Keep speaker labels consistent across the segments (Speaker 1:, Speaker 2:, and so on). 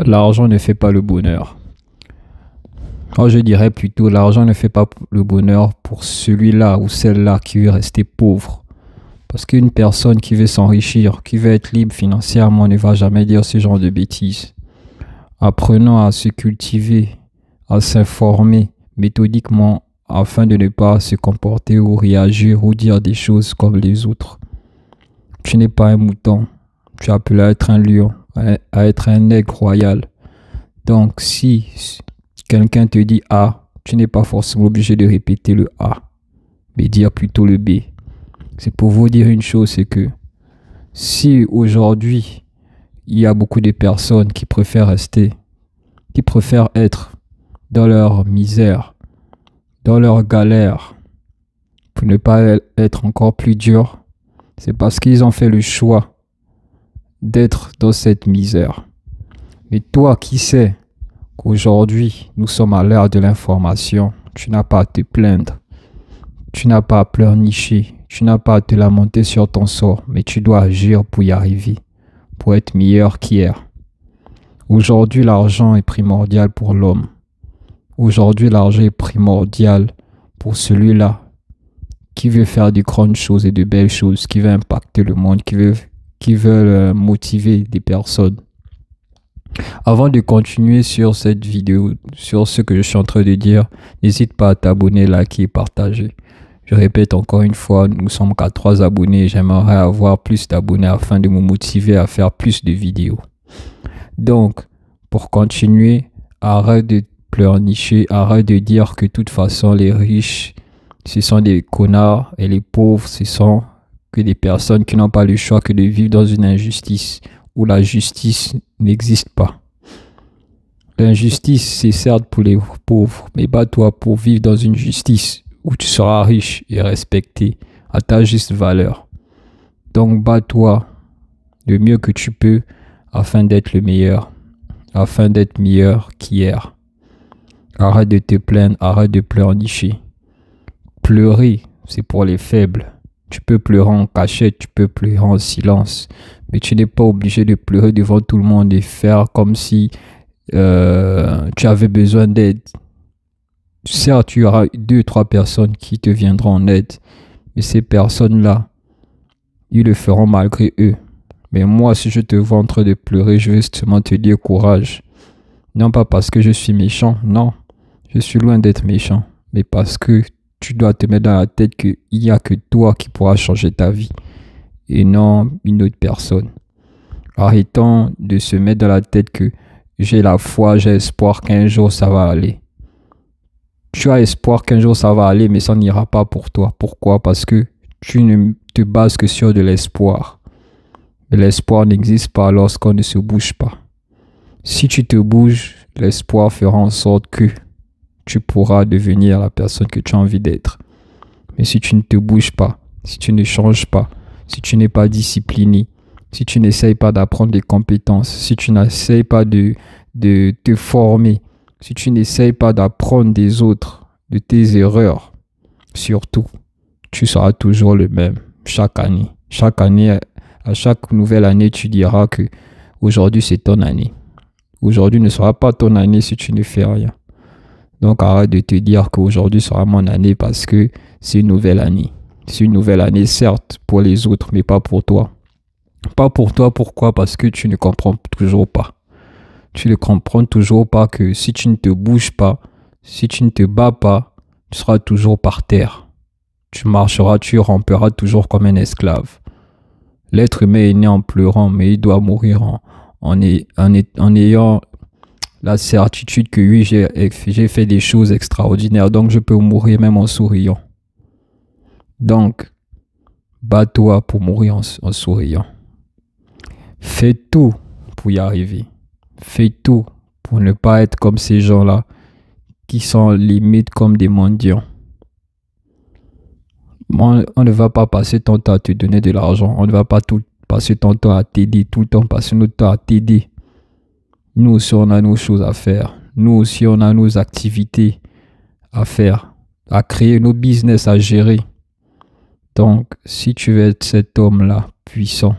Speaker 1: L'argent ne fait pas le bonheur. Alors je dirais plutôt, l'argent ne fait pas le bonheur pour celui-là ou celle-là qui veut rester pauvre. Parce qu'une personne qui veut s'enrichir, qui veut être libre financièrement, ne va jamais dire ce genre de bêtises. Apprenons à se cultiver, à s'informer méthodiquement afin de ne pas se comporter ou réagir ou dire des choses comme les autres. Tu n'es pas un mouton, tu es appelé à être un lion, à être un aigle royal. Donc si quelqu'un te dit A, tu n'es pas forcément obligé de répéter le A, mais dire plutôt le B. C'est pour vous dire une chose, c'est que si aujourd'hui, il y a beaucoup de personnes qui préfèrent rester, qui préfèrent être dans leur misère, dans leur galère, pour ne pas être encore plus dur, c'est parce qu'ils ont fait le choix d'être dans cette misère. Mais toi qui sais qu'aujourd'hui, nous sommes à l'ère de l'information, tu n'as pas à te plaindre, tu n'as pas à pleurnicher, tu n'as pas à te lamenter sur ton sort, mais tu dois agir pour y arriver, pour être meilleur qu'hier. Aujourd'hui, l'argent est primordial pour l'homme. Aujourd'hui, l'argent est primordial pour celui-là qui veut faire de grandes choses et de belles choses, qui veut impacter le monde, qui veut motiver des personnes. Avant de continuer sur cette vidéo, sur ce que je suis en train de dire, n'hésite pas à t'abonner, liker et partager. Je répète encore une fois, nous sommes qu'à 3 abonnés. J'aimerais avoir plus d'abonnés afin de me motiver à faire plus de vidéos. Donc, pour continuer, arrête de pleurnicher, arrête de dire que de toute façon les riches, ce sont des connards et les pauvres, ce sont que des personnes qui n'ont pas le choix que de vivre dans une injustice où la justice n'existe pas. L'injustice, c'est certes pour les pauvres, mais bats-toi pour vivre dans une justice où tu seras riche et respecté à ta juste valeur. Donc bats-toi le mieux que tu peux afin d'être le meilleur, afin d'être meilleur qu'hier. Arrête de te plaindre, arrête de pleurnicher. Pleurer, c'est pour les faibles. Tu peux pleurer en cachette, tu peux pleurer en silence, mais tu n'es pas obligé de pleurer devant tout le monde et faire comme si tu avais besoin d'aide. Certes, tu auras 2-3 personnes qui te viendront en aide, mais ces personnes-là, ils le feront malgré eux. Mais moi, si je te vois en train de pleurer, je vais seulement te dire courage. Non pas parce que je suis méchant, non. Je suis loin d'être méchant, mais parce que tu dois te mettre dans la tête qu'il n'y a que toi qui pourras changer ta vie et non une autre personne. Arrêtons de se mettre dans la tête que j'ai la foi, j'ai espoir qu'un jour ça va aller. Tu as espoir qu'un jour ça va aller, mais ça n'ira pas pour toi. Pourquoi? Parce que tu ne te bases que sur de l'espoir. Mais l'espoir n'existe pas lorsqu'on ne se bouge pas. Si tu te bouges, l'espoir fera en sorte que tu pourras devenir la personne que tu as envie d'être. Mais si tu ne te bouges pas, si tu ne changes pas, si tu n'es pas discipliné, si tu n'essayes pas d'apprendre des compétences, si tu n'essayes pas de te former, si tu n'essayes pas d'apprendre des autres, de tes erreurs, surtout, tu seras toujours le même chaque année. Chaque année, à chaque nouvelle année, tu diras que aujourd'hui c'est ton année. Aujourd'hui ne sera pas ton année si tu ne fais rien. Donc arrête de te dire qu'aujourd'hui sera mon année parce que c'est une nouvelle année. C'est une nouvelle année certes pour les autres mais pas pour toi. Pas pour toi, pourquoi? Parce que tu ne comprends toujours pas. Tu ne comprends toujours pas que si tu ne te bouges pas, si tu ne te bats pas, tu seras toujours par terre. Tu marcheras, tu ramperas toujours comme un esclave. L'être humain est né en pleurant mais il doit mourir en ayant la certitude que oui, j'ai fait des choses extraordinaires, donc je peux mourir même en souriant. Donc, bats-toi pour mourir en souriant. Fais tout pour y arriver. Fais tout pour ne pas être comme ces gens-là qui sont limite comme des mendiants. On ne va pas passer ton temps à te donner de l'argent. On ne va pas passer ton temps à t'aider, tout le temps passer notre temps à t'aider. Nous aussi, on a nos choses à faire. Nous aussi, on a nos activités à faire, à créer nos business à gérer. Donc, si tu veux être cet homme-là puissant,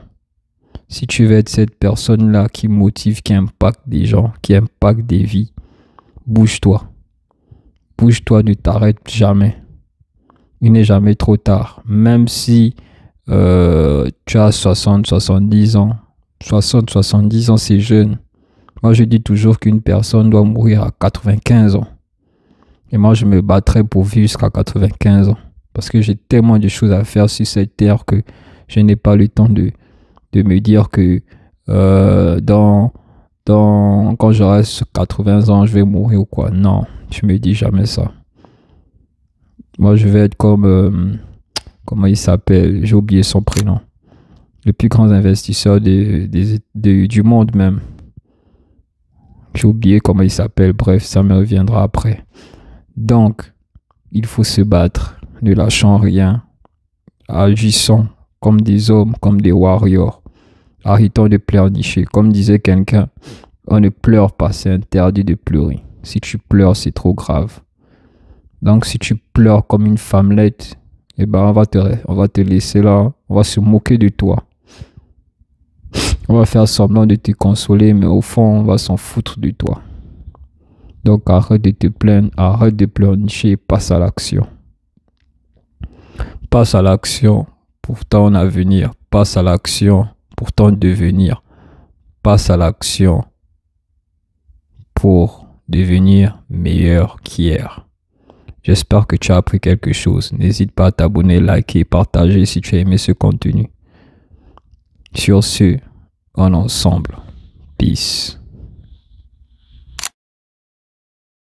Speaker 1: Si tu veux être cette personne-là qui motive, qui impacte des gens, qui impacte des vies, bouge-toi. Bouge-toi, ne t'arrête jamais. Il n'est jamais trop tard. Même si tu as 60, 70 ans. 60, 70 ans, c'est jeune. Moi, je dis toujours qu'une personne doit mourir à 95 ans. Et moi, je me battrai pour vivre jusqu'à 95 ans. Parce que j'ai tellement de choses à faire sur cette terre que je n'ai pas le temps de me dire que quand j'aurai 80 ans, je vais mourir ou quoi. Non, je me dis jamais ça. Moi, je vais être comme... comment il s'appelle? J'ai oublié son prénom. Le plus grand investisseur du monde même. J'ai oublié comment il s'appelle. Bref, ça me reviendra après. Donc, il faut se battre. Ne lâchons rien. Agissons comme des hommes, comme des warriors. Arrêtons de pleurnicher. Comme disait quelqu'un, on ne pleure pas, c'est interdit de pleurer. Si tu pleures, c'est trop grave. Donc, si tu pleures comme une femmelette, eh ben, on va te laisser là. On va se moquer de toi. On va faire semblant de te consoler, mais au fond, on va s'en foutre de toi. Donc, arrête de te plaindre, arrête de pleurnicher et passe à l'action. Passe à l'action pour ton avenir. Passe à l'action pour ton devenir. Passe à l'action pour devenir meilleur qu'hier. J'espère que tu as appris quelque chose. N'hésite pas à t'abonner, liker et partager si tu as aimé ce contenu. Sur ce, on est ensemble. Peace.